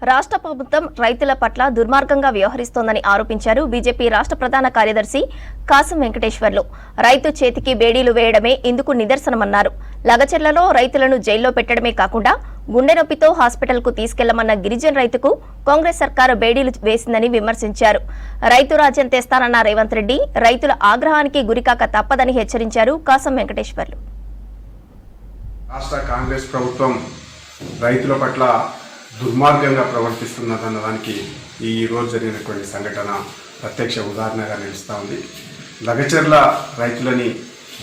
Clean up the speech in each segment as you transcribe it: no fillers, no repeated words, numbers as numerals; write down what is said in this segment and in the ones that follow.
రాష్ట్ర ప్రభుత్వం రైతుల పట్ల దుర్మార్గంగా వ్యవహరిస్తోందని ఆరోపించారు బీజేపీ రాష్ట్ర ప్రధాన కార్యదర్శి కాసం వెంకటేశ్వర్లు. రైతు చేతికి బేడీలు వేయడమే ఇందుకు నిదర్శనమన్నారు. లగచెర్లలో రైతులను జైల్లో పెట్టడమే కాకుండా గుండె నొప్పితో హాస్పిటల్కు తీసుకెళ్లమన్న గిరిజన రైతుకు కాంగ్రెస్ సర్కారు బేడీలు వేసిందని విమర్శించారు. రైతు రాజ్యం తెస్తానన్న రేవంత్ రెడ్డి రైతుల ఆగ్రహానికి గురికాక తప్పదని హెచ్చరించారు కాసం వెంకటేశ్వర్లు. రాష్ట్ర కాంగ్రెస్ ప్రభుత్వం రైతుల పట్ల దుర్మార్గంగా ప్రవర్తిస్తున్నదన్న దానికి ఈ రోజు జరిగినటువంటి సంఘటన ప్రత్యక్ష ఉదాహరణగా నిలుస్తూ ఉంది. లగచెర్ల రైతులని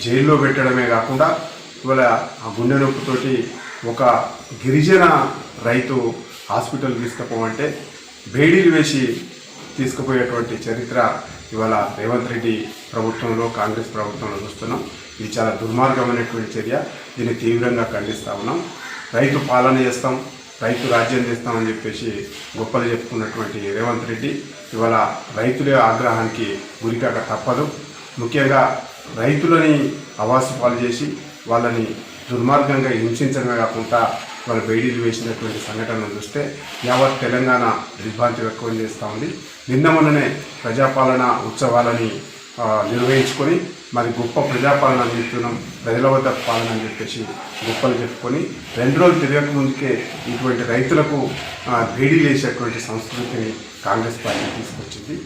జైల్లో పెట్టడమే కాకుండా ఇవాళ ఆ గుండె నొప్పితోటి ఒక గిరిజన రైతు హాస్పిటల్ తీసుకుపోమంటే బేడీలు వేసి తీసుకుపోయేటువంటి చరిత్ర ఇవాళ రేవంత్ రెడ్డి ప్రభుత్వంలో కాంగ్రెస్ ప్రభుత్వంలో చూస్తున్నాం. ఇది చాలా దుర్మార్గమైనటువంటి చర్య. దీన్ని తీవ్రంగా ఖండిస్తూ ఉన్నాం. రైతు పాలన చేస్తాం, రైతు రాజ్యం చేస్తామని చెప్పేసి గొప్పలు చెప్పుకున్నటువంటి రేవంత్ రెడ్డి ఇవాళ రైతుల ఆగ్రహానికి గురికాక తప్పదు. ముఖ్యంగా రైతులని అవాసు పాలు చేసి వాళ్ళని దుర్మార్గంగా హింసించడమే కాకుండా వాళ్ళ బేడీలు వేసినటువంటి సంఘటనను చూస్తే యావత్ తెలంగాణ దిగ్భ్రాంతి వ్యక్తం చేస్తూ ఉంది. నిన్న మొన్ననే ప్రజాపాలన ఉత్సవాలని నిర్వహించుకొని మరి గొప్ప ప్రజాపాలన అందిస్తున్నాం, ప్రజల వద్ద పాలన అని చెప్పేసి గొప్పలు చెప్పుకొని 2 రోజులు తిరగక ముందుకే ఇటువంటి రైతులకు బేడీలు వేసేటువంటి సంస్కృతిని కాంగ్రెస్ పార్టీ తీసుకొచ్చింది.